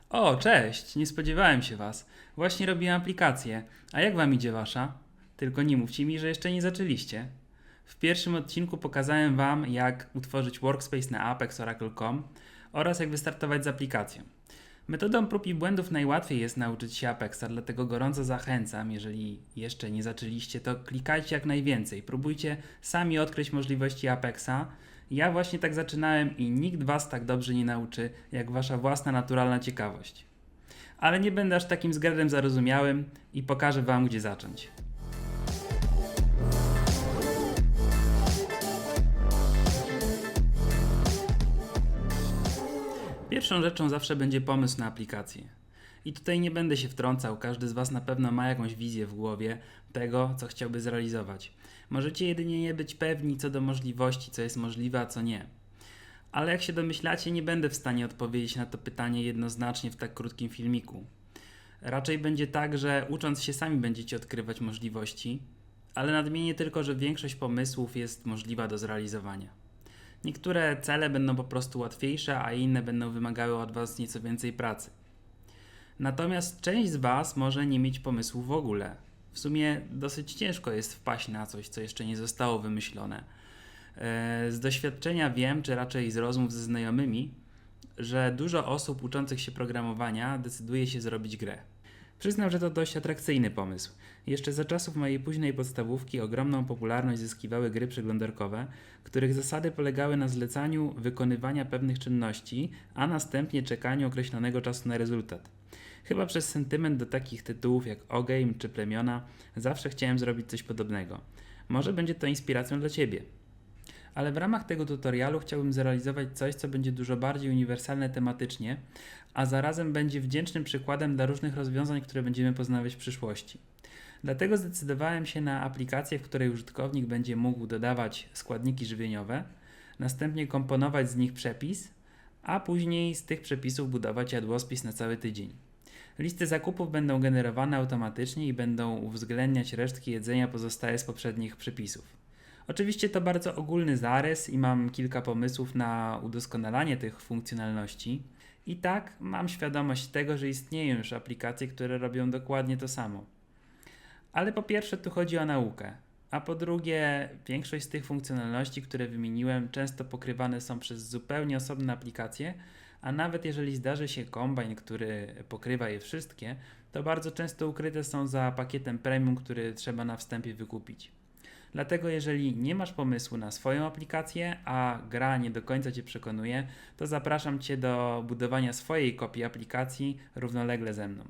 O, cześć, nie spodziewałem się was. Właśnie robiłem aplikację. A jak wam idzie wasza? Tylko nie mówcie mi, że jeszcze nie zaczęliście. W pierwszym odcinku pokazałem wam, jak utworzyć workspace na apex.oracle.com oraz jak wystartować z aplikacją. Metodą prób i błędów najłatwiej jest nauczyć się Apexa, dlatego gorąco zachęcam, jeżeli jeszcze nie zaczęliście, to klikajcie jak najwięcej. Próbujcie sami odkryć możliwości Apexa. Ja właśnie tak zaczynałem i nikt was tak dobrze nie nauczy, jak wasza własna naturalna ciekawość. Ale nie będę aż takim względem zarozumiałym i pokażę wam, gdzie zacząć. Pierwszą rzeczą zawsze będzie pomysł na aplikację. I tutaj nie będę się wtrącał, każdy z Was na pewno ma jakąś wizję w głowie tego, co chciałby zrealizować. Możecie jedynie nie być pewni co do możliwości, co jest możliwe, a co nie. Ale jak się domyślacie, nie będę w stanie odpowiedzieć na to pytanie jednoznacznie w tak krótkim filmiku. Raczej będzie tak, że ucząc się sami będziecie odkrywać możliwości, ale nadmienię tylko, że większość pomysłów jest możliwa do zrealizowania. Niektóre cele będą po prostu łatwiejsze, a inne będą wymagały od Was nieco więcej pracy. Natomiast część z Was może nie mieć pomysłu w ogóle. W sumie dosyć ciężko jest wpaść na coś, co jeszcze nie zostało wymyślone. Z doświadczenia wiem, czy raczej z rozmów ze znajomymi, że dużo osób uczących się programowania decyduje się zrobić grę. Przyznam, że to dość atrakcyjny pomysł. Jeszcze za czasów mojej późnej podstawówki ogromną popularność zyskiwały gry przeglądarkowe, których zasady polegały na zlecaniu wykonywania pewnych czynności, a następnie czekaniu określonego czasu na rezultat. Chyba przez sentyment do takich tytułów jak O-Game czy Plemiona zawsze chciałem zrobić coś podobnego. Może będzie to inspiracją dla Ciebie. Ale w ramach tego tutorialu chciałbym zrealizować coś, co będzie dużo bardziej uniwersalne tematycznie, a zarazem będzie wdzięcznym przykładem dla różnych rozwiązań, które będziemy poznawać w przyszłości. Dlatego zdecydowałem się na aplikację, w której użytkownik będzie mógł dodawać składniki żywieniowe, następnie komponować z nich przepis, a później z tych przepisów budować jadłospis na cały tydzień. Listy zakupów będą generowane automatycznie i będą uwzględniać resztki jedzenia pozostałe z poprzednich przepisów. Oczywiście to bardzo ogólny zarys i mam kilka pomysłów na udoskonalanie tych funkcjonalności. I tak mam świadomość tego, że istnieją już aplikacje, które robią dokładnie to samo. Ale po pierwsze tu chodzi o naukę, a po drugie większość z tych funkcjonalności, które wymieniłem, często pokrywane są przez zupełnie osobne aplikacje, a nawet jeżeli zdarzy się kombajn, który pokrywa je wszystkie, to bardzo często ukryte są za pakietem premium, który trzeba na wstępie wykupić. Dlatego jeżeli nie masz pomysłu na swoją aplikację, a gra nie do końca Cię przekonuje, to zapraszam Cię do budowania swojej kopii aplikacji równolegle ze mną.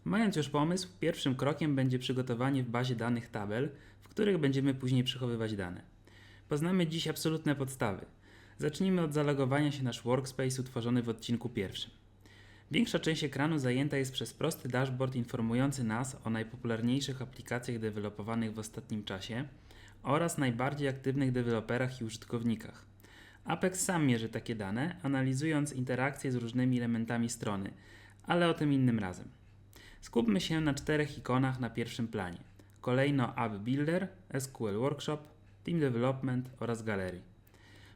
Mając już pomysł, pierwszym krokiem będzie przygotowanie w bazie danych tabel, w których będziemy później przechowywać dane. Poznamy dziś absolutne podstawy. Zacznijmy od zalogowania się nasz workspace utworzony w odcinku pierwszym. Większa część ekranu zajęta jest przez prosty dashboard informujący nas o najpopularniejszych aplikacjach dewelopowanych w ostatnim czasie oraz najbardziej aktywnych deweloperach i użytkownikach. Apex sam mierzy takie dane, analizując interakcje z różnymi elementami strony, ale o tym innym razem. Skupmy się na 4 ikonach na pierwszym planie. Kolejno App Builder, SQL Workshop, Team Development oraz Gallery.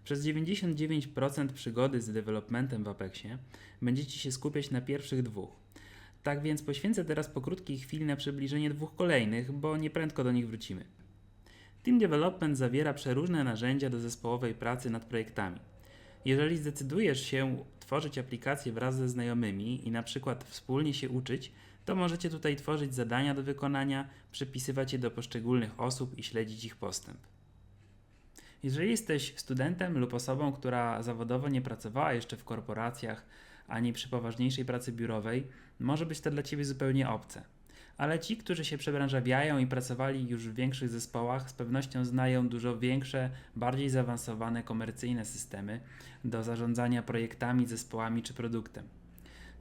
Przez 99% przygody z developmentem w Apexie będziecie się skupiać na pierwszych dwóch. Tak więc poświęcę teraz po krótkiej chwili na przybliżenie dwóch kolejnych, bo nieprędko do nich wrócimy. Team Development zawiera przeróżne narzędzia do zespołowej pracy nad projektami. Jeżeli zdecydujesz się tworzyć aplikacje wraz ze znajomymi i na przykład wspólnie się uczyć, to możecie tutaj tworzyć zadania do wykonania, przypisywać je do poszczególnych osób i śledzić ich postęp. Jeżeli jesteś studentem lub osobą, która zawodowo nie pracowała jeszcze w korporacjach ani przy poważniejszej pracy biurowej, może być to dla Ciebie zupełnie obce. Ale ci, którzy się przebranżawiają i pracowali już w większych zespołach, z pewnością znają dużo większe, bardziej zaawansowane komercyjne systemy do zarządzania projektami, zespołami czy produktem.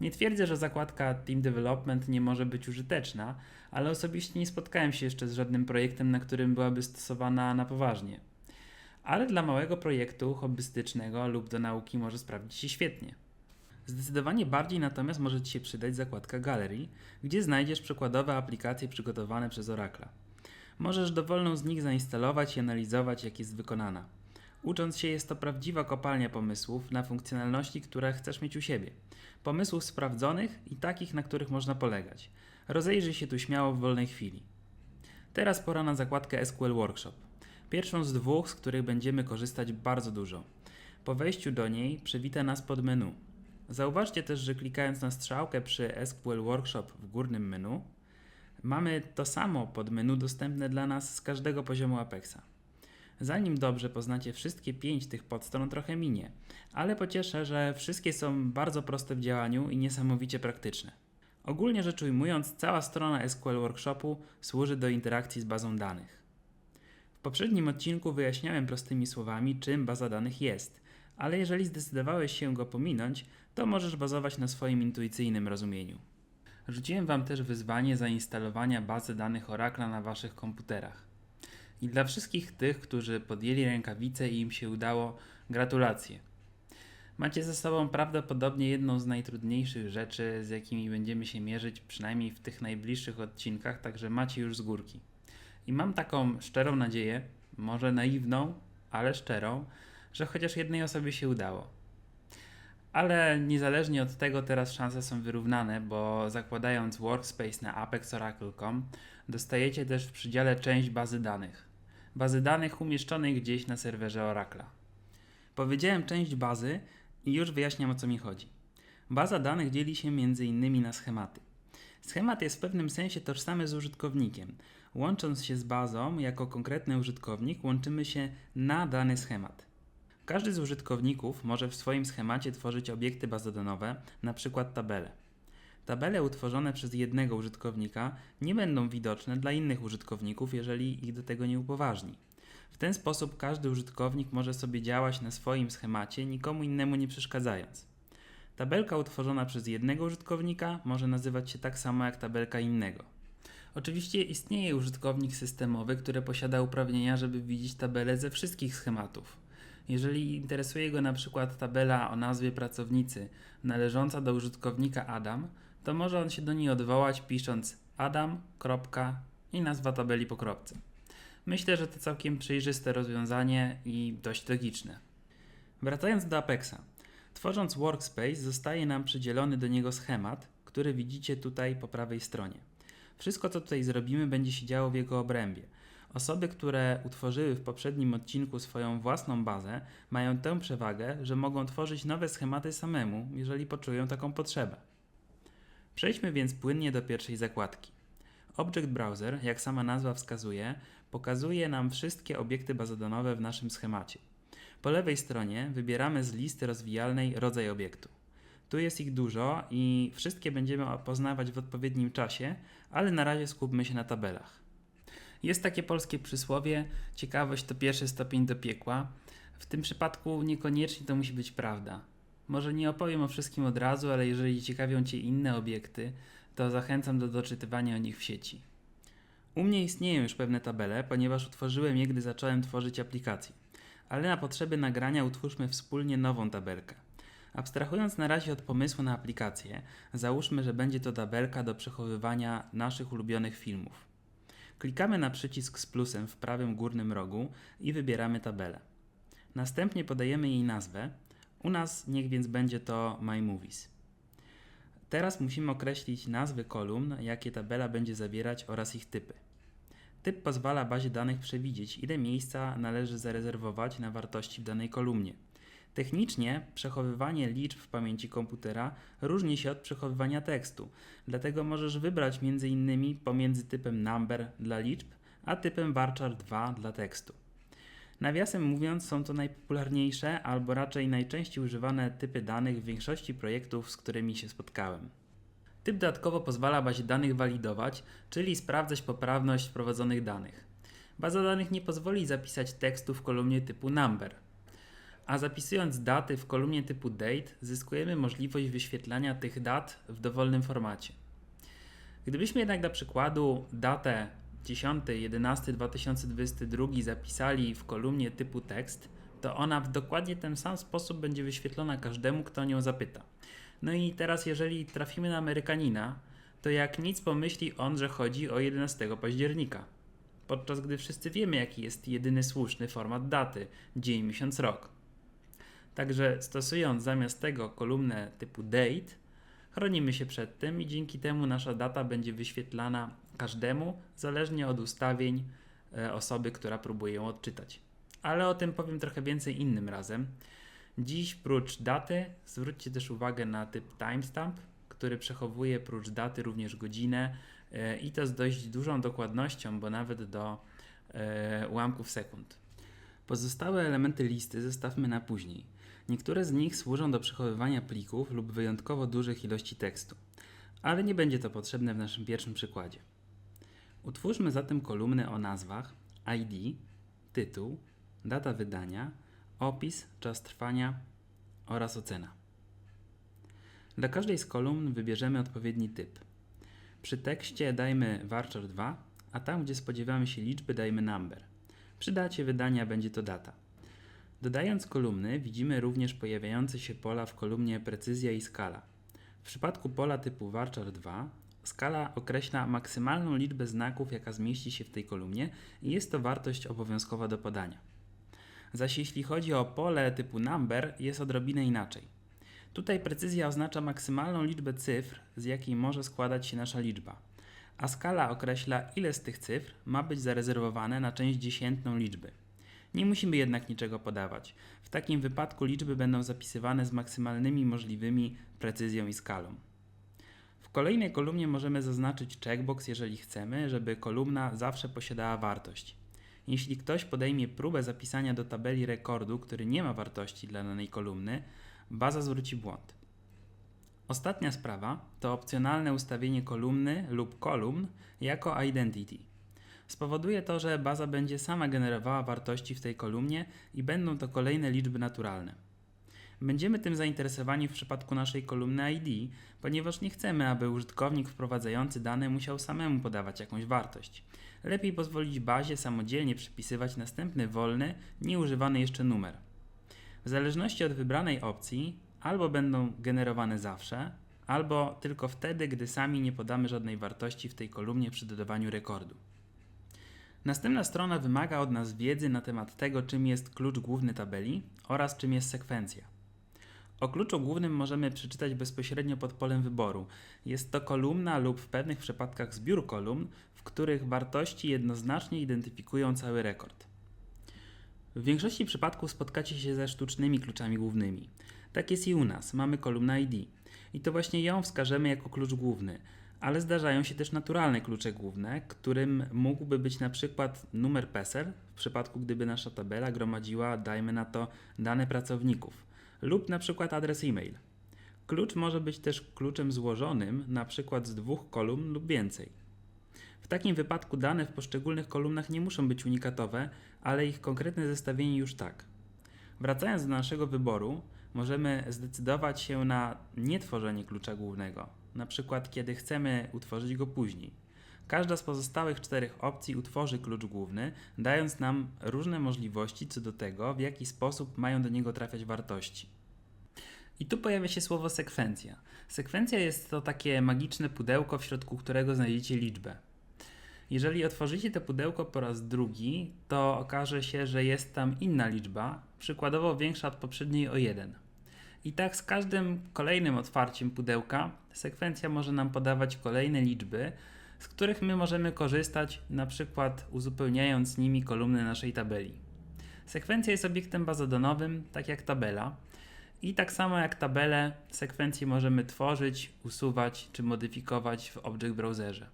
Nie twierdzę, że zakładka Team Development nie może być użyteczna, ale osobiście nie spotkałem się jeszcze z żadnym projektem, na którym byłaby stosowana na poważnie. Ale dla małego projektu hobbystycznego lub do nauki może sprawdzić się świetnie. Zdecydowanie bardziej natomiast może Ci się przydać zakładka Gallery, gdzie znajdziesz przykładowe aplikacje przygotowane przez Oracle'a. Możesz dowolną z nich zainstalować i analizować, jak jest wykonana. Ucząc się jest to prawdziwa kopalnia pomysłów na funkcjonalności, które chcesz mieć u siebie. Pomysłów sprawdzonych i takich, na których można polegać. Rozejrzyj się tu śmiało w wolnej chwili. Teraz pora na zakładkę SQL Workshop. Pierwszą z dwóch, z których będziemy korzystać bardzo dużo. Po wejściu do niej przywita nas podmenu. Zauważcie też, że klikając na strzałkę przy SQL Workshop w górnym menu, mamy to samo podmenu dostępne dla nas z każdego poziomu Apexa. Zanim dobrze poznacie wszystkie 5 tych podstron, trochę minie, ale pocieszę, że wszystkie są bardzo proste w działaniu i niesamowicie praktyczne. Ogólnie rzecz ujmując, cała strona SQL Workshopu służy do interakcji z bazą danych. W poprzednim odcinku wyjaśniałem prostymi słowami, czym baza danych jest, ale jeżeli zdecydowałeś się go pominąć, to możesz bazować na swoim intuicyjnym rozumieniu. Rzuciłem Wam też wyzwanie zainstalowania bazy danych Oracle'a na Waszych komputerach. I dla wszystkich tych, którzy podjęli rękawice i im się udało, gratulacje. Macie ze sobą prawdopodobnie jedną z najtrudniejszych rzeczy, z jakimi będziemy się mierzyć, przynajmniej w tych najbliższych odcinkach, także macie już z górki. I mam taką szczerą nadzieję, może naiwną, ale szczerą, że chociaż jednej osobie się udało. Ale niezależnie od tego teraz szanse są wyrównane, bo zakładając Workspace na apexoracle.com dostajecie też w przydziale część bazy danych. Bazy danych umieszczonej gdzieś na serwerze Oracle'a. Powiedziałem część bazy i już wyjaśniam, o co mi chodzi. Baza danych dzieli się m.in. na schematy. Schemat jest w pewnym sensie tożsamy z użytkownikiem. Łącząc się z bazą jako konkretny użytkownik, łączymy się na dany schemat. Każdy z użytkowników może w swoim schemacie tworzyć obiekty bazodanowe, np. tabele. Tabele utworzone przez jednego użytkownika nie będą widoczne dla innych użytkowników, jeżeli ich do tego nie upoważni. W ten sposób każdy użytkownik może sobie działać na swoim schemacie, nikomu innemu nie przeszkadzając. Tabelka utworzona przez jednego użytkownika może nazywać się tak samo jak tabelka innego. Oczywiście istnieje użytkownik systemowy, który posiada uprawnienia, żeby widzieć tabelę ze wszystkich schematów. Jeżeli interesuje go na przykład tabela o nazwie pracownicy należąca do użytkownika Adam, to może on się do niej odwołać pisząc Adam, i nazwa tabeli po kropce. Myślę, że to całkiem przejrzyste rozwiązanie i dość logiczne. Wracając do Apexa. Tworząc Workspace zostaje nam przydzielony do niego schemat, który widzicie tutaj po prawej stronie. Wszystko, co tutaj zrobimy, będzie się działo w jego obrębie. Osoby, które utworzyły w poprzednim odcinku swoją własną bazę, mają tę przewagę, że mogą tworzyć nowe schematy samemu, jeżeli poczują taką potrzebę. Przejdźmy więc płynnie do pierwszej zakładki. Object Browser, jak sama nazwa wskazuje, pokazuje nam wszystkie obiekty bazodanowe w naszym schemacie. Po lewej stronie wybieramy z listy rozwijalnej rodzaj obiektu. Tu jest ich dużo i wszystkie będziemy poznawać w odpowiednim czasie, ale na razie skupmy się na tabelach. Jest takie polskie przysłowie, ciekawość to pierwszy stopień do piekła. W tym przypadku niekoniecznie to musi być prawda. Może nie opowiem o wszystkim od razu, ale jeżeli ciekawią Cię inne obiekty, to zachęcam do doczytywania o nich w sieci. U mnie istnieją już pewne tabele, ponieważ utworzyłem je, gdy zacząłem tworzyć aplikację. Ale na potrzeby nagrania utwórzmy wspólnie nową tabelkę. Abstrahując na razie od pomysłu na aplikację, załóżmy, że będzie to tabelka do przechowywania naszych ulubionych filmów. Klikamy na przycisk z plusem w prawym górnym rogu i wybieramy tabelę. Następnie podajemy jej nazwę. U nas niech więc będzie to My Movies. Teraz musimy określić nazwy kolumn, jakie tabela będzie zawierać oraz ich typy. Typ pozwala bazie danych przewidzieć, ile miejsca należy zarezerwować na wartości w danej kolumnie. Technicznie przechowywanie liczb w pamięci komputera różni się od przechowywania tekstu, dlatego możesz wybrać m.in. pomiędzy typem number dla liczb, a typem varchar 2 dla tekstu. Nawiasem mówiąc, są to najpopularniejsze albo raczej najczęściej używane typy danych w większości projektów, z którymi się spotkałem. Typ dodatkowo pozwala bazie danych walidować, czyli sprawdzać poprawność wprowadzonych danych. Baza danych nie pozwoli zapisać tekstu w kolumnie typu number, a zapisując daty w kolumnie typu date zyskujemy możliwość wyświetlania tych dat w dowolnym formacie. Gdybyśmy jednak dla przykładu datę 10.11.2022 zapisali w kolumnie typu tekst, to ona w dokładnie ten sam sposób będzie wyświetlona każdemu, kto o nią zapyta. No i teraz jeżeli trafimy na Amerykanina, to jak nic pomyśli on, że chodzi o 11 października. podczas gdy wszyscy wiemy, jaki jest jedyny słuszny format daty – dzień, miesiąc, rok. Także stosując zamiast tego kolumnę typu date, chronimy się przed tym i dzięki temu nasza data będzie wyświetlana każdemu, zależnie od ustawień osoby, która próbuje ją odczytać. Ale o tym powiem trochę więcej innym razem. Dziś prócz daty zwróćcie też uwagę na typ timestamp, który przechowuje prócz daty również godzinę i to z dość dużą dokładnością, bo nawet do ułamków sekund. Pozostałe elementy listy zostawmy na później. Niektóre z nich służą do przechowywania plików lub wyjątkowo dużych ilości tekstu, ale nie będzie to potrzebne w naszym pierwszym przykładzie. Utwórzmy zatem kolumny o nazwach ID, tytuł, data wydania, opis, czas trwania oraz ocena. Dla każdej z kolumn wybierzemy odpowiedni typ. Przy tekście dajmy varchar 2, a tam, gdzie spodziewamy się liczby, dajmy number. Przy dacie wydania będzie to data. Dodając kolumny widzimy również pojawiające się pola w kolumnie precyzja i skala. W przypadku pola typu varchar 2 skala określa maksymalną liczbę znaków, jaka zmieści się w tej kolumnie i jest to wartość obowiązkowa do podania. Zaś jeśli chodzi o pole typu number, jest odrobinę inaczej. Tutaj precyzja oznacza maksymalną liczbę cyfr, z jakiej może składać się nasza liczba, a skala określa, ile z tych cyfr ma być zarezerwowane na część dziesiętną liczby. Nie musimy jednak niczego podawać. W takim wypadku liczby będą zapisywane z maksymalnymi możliwymi precyzją i skalą. W kolejnej kolumnie możemy zaznaczyć checkbox, jeżeli chcemy, żeby kolumna zawsze posiadała wartość. Jeśli ktoś podejmie próbę zapisania do tabeli rekordu, który nie ma wartości dla danej kolumny, baza zwróci błąd. Ostatnia sprawa to opcjonalne ustawienie kolumny lub kolumn jako identity. Spowoduje to, że baza będzie sama generowała wartości w tej kolumnie i będą to kolejne liczby naturalne. Będziemy tym zainteresowani w przypadku naszej kolumny ID, ponieważ nie chcemy, aby użytkownik wprowadzający dane musiał samemu podawać jakąś wartość. Lepiej pozwolić bazie samodzielnie przypisywać następny wolny, nieużywany jeszcze numer. W zależności od wybranej opcji albo będą generowane zawsze, albo tylko wtedy, gdy sami nie podamy żadnej wartości w tej kolumnie przy dodawaniu rekordu. Następna strona wymaga od nas wiedzy na temat tego, czym jest klucz główny tabeli oraz czym jest sekwencja. O kluczu głównym możemy przeczytać bezpośrednio pod polem wyboru. Jest to kolumna lub w pewnych przypadkach zbiór kolumn, w których wartości jednoznacznie identyfikują cały rekord. W większości przypadków spotkacie się ze sztucznymi kluczami głównymi. Tak jest i u nas, mamy kolumnę ID. I to właśnie ją wskażemy jako klucz główny, ale zdarzają się też naturalne klucze główne, którym mógłby być na przykład numer PESEL, w przypadku gdyby nasza tabela gromadziła, dajmy na to, dane pracowników, lub na przykład adres e-mail. Klucz może być też kluczem złożonym, na przykład z 2 kolumn lub więcej. W takim wypadku dane w poszczególnych kolumnach nie muszą być unikatowe, ale ich konkretne zestawienie już tak. Wracając do naszego wyboru, możemy zdecydować się na nietworzenie klucza głównego, na przykład kiedy chcemy utworzyć go później. Każda z pozostałych 4 opcji utworzy klucz główny, dając nam różne możliwości co do tego, w jaki sposób mają do niego trafiać wartości. I tu pojawia się słowo sekwencja. Sekwencja jest to takie magiczne pudełko, w środku którego znajdziecie liczbę. Jeżeli otworzycie to pudełko po raz drugi, to okaże się, że jest tam inna liczba, przykładowo większa od poprzedniej o 1. I tak z każdym kolejnym otwarciem pudełka sekwencja może nam podawać kolejne liczby, z których my możemy korzystać, na przykład uzupełniając nimi kolumny naszej tabeli. Sekwencja jest obiektem bazodonowym, tak jak tabela. I tak samo jak tabelę, sekwencje możemy tworzyć, usuwać czy modyfikować w Object Browserze.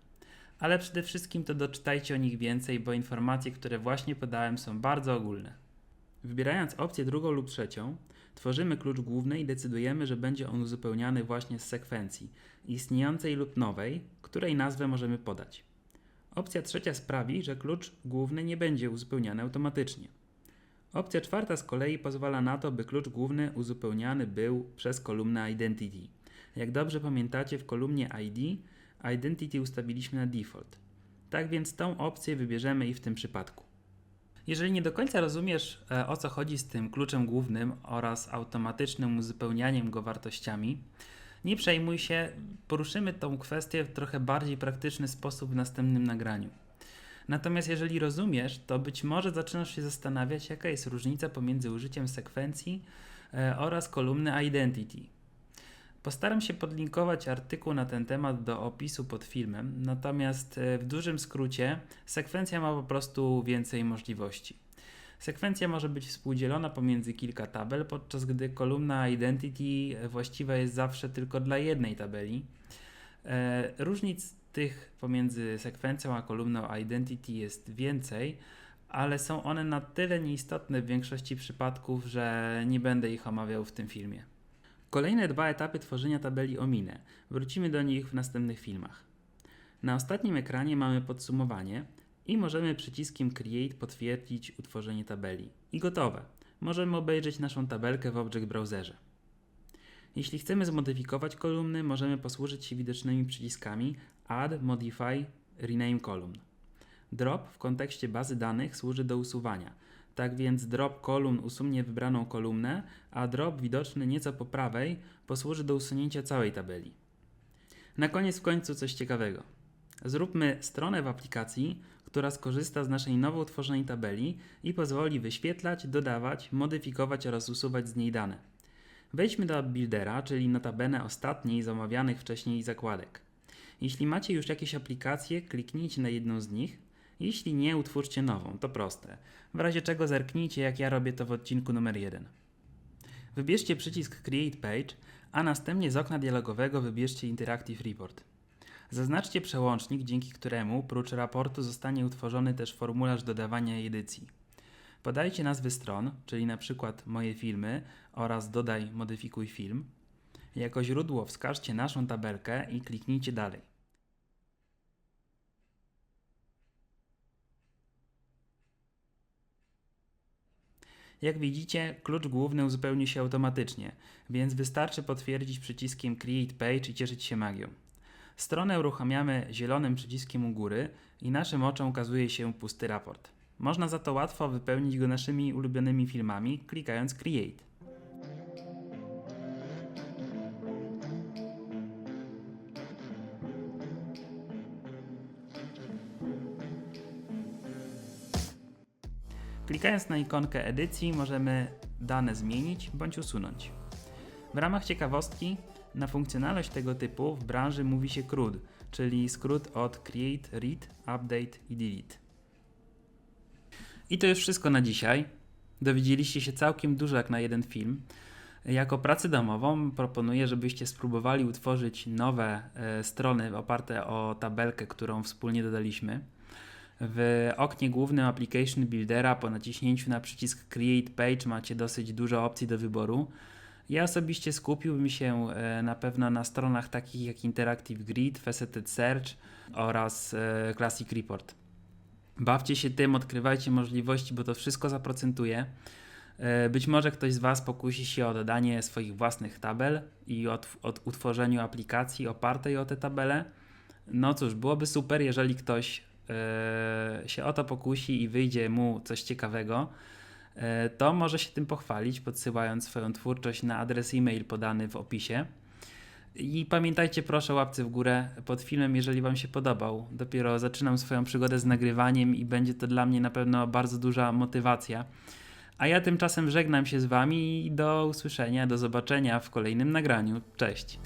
Ale przede wszystkim to doczytajcie o nich więcej, bo informacje, które właśnie podałem, są bardzo ogólne. Wybierając opcję drugą lub trzecią, tworzymy klucz główny i decydujemy, że będzie on uzupełniany właśnie z sekwencji, istniejącej lub nowej, której nazwę możemy podać. Opcja trzecia sprawi, że klucz główny nie będzie uzupełniany automatycznie. Opcja czwarta z kolei pozwala na to, by klucz główny uzupełniany był przez kolumnę Identity. Jak dobrze pamiętacie, w kolumnie ID Identity ustawiliśmy na default. Tak więc tą opcję wybierzemy i w tym przypadku. Jeżeli nie do końca rozumiesz, o co chodzi z tym kluczem głównym oraz automatycznym uzupełnianiem go wartościami, nie przejmuj się, poruszymy tą kwestię w trochę bardziej praktyczny sposób w następnym nagraniu. Natomiast jeżeli rozumiesz, to być może zaczynasz się zastanawiać, jaka jest różnica pomiędzy użyciem sekwencji oraz kolumny identity. Postaram się podlinkować artykuł na ten temat do opisu pod filmem, natomiast w dużym skrócie sekwencja ma po prostu więcej możliwości. Sekwencja może być współdzielona pomiędzy kilka tabel, podczas gdy kolumna identity właściwa jest zawsze tylko dla jednej tabeli. Różnic tych pomiędzy sekwencją a kolumną identity jest więcej, ale są one na tyle nieistotne w większości przypadków, że nie będę ich omawiał w tym filmie. Kolejne dwa etapy tworzenia tabeli ominę. Wrócimy do nich w następnych filmach. Na ostatnim ekranie mamy podsumowanie i możemy przyciskiem Create potwierdzić utworzenie tabeli. I gotowe. Możemy obejrzeć naszą tabelkę w Object Browserze. Jeśli chcemy zmodyfikować kolumny, możemy posłużyć się widocznymi przyciskami Add, Modify, Rename Column. Drop w kontekście bazy danych służy do usuwania. Tak więc drop kolumn usunie wybraną kolumnę, a drop widoczny nieco po prawej posłuży do usunięcia całej tabeli. Na koniec w końcu coś ciekawego. Zróbmy stronę w aplikacji, która skorzysta z naszej nowo utworzonej tabeli i pozwoli wyświetlać, dodawać, modyfikować oraz usuwać z niej dane. Wejdźmy do App Buildera, czyli notabene ostatniej z omawianych wcześniej zakładek. Jeśli macie już jakieś aplikacje, kliknijcie na jedną z nich. Jeśli nie, utwórzcie nową, to proste. W razie czego zerknijcie, jak ja robię to w odcinku numer 1. Wybierzcie przycisk Create Page, a następnie z okna dialogowego wybierzcie Interactive Report. Zaznaczcie przełącznik, dzięki któremu prócz raportu zostanie utworzony też formularz dodawania i edycji. Podajcie nazwy stron, czyli np. moje filmy oraz dodaj modyfikuj film. Jako źródło wskażcie naszą tabelkę i kliknijcie dalej. Jak widzicie, klucz główny uzupełni się automatycznie, więc wystarczy potwierdzić przyciskiem Create Page i cieszyć się magią. Stronę uruchamiamy zielonym przyciskiem u góry i naszym oczom ukazuje się pusty raport. Można za to łatwo wypełnić go naszymi ulubionymi filmami, klikając Create. Klikając na ikonkę edycji możemy dane zmienić bądź usunąć. W ramach ciekawostki, na funkcjonalność tego typu w branży mówi się CRUD, czyli skrót od Create, Read, Update i Delete. I to już wszystko na dzisiaj. Dowiedzieliście się całkiem dużo jak na jeden film. Jako pracę domową proponuję, żebyście spróbowali utworzyć nowe strony oparte o tabelkę, którą wspólnie dodaliśmy. W oknie głównym Application Buildera po naciśnięciu na przycisk Create Page macie dosyć dużo opcji do wyboru. Ja osobiście skupiłbym się na pewno na stronach takich jak Interactive Grid, Faceted Search oraz Classic Report. Bawcie się tym, odkrywajcie możliwości, bo to wszystko zaprocentuje. Być może ktoś z Was pokusi się o dodanie swoich własnych tabel i o utworzeniu aplikacji opartej o te tabele. No cóż, byłoby super, jeżeli ktoś się o to pokusi i wyjdzie mu coś ciekawego, to może się tym pochwalić, podsyłając swoją twórczość na adres e-mail podany w opisie. I pamiętajcie proszę o łapce w górę pod filmem, jeżeli Wam się podobał. Dopiero zaczynam swoją przygodę z nagrywaniem i będzie to dla mnie na pewno bardzo duża motywacja. A ja tymczasem żegnam się z Wami i do usłyszenia, do zobaczenia w kolejnym nagraniu. Cześć!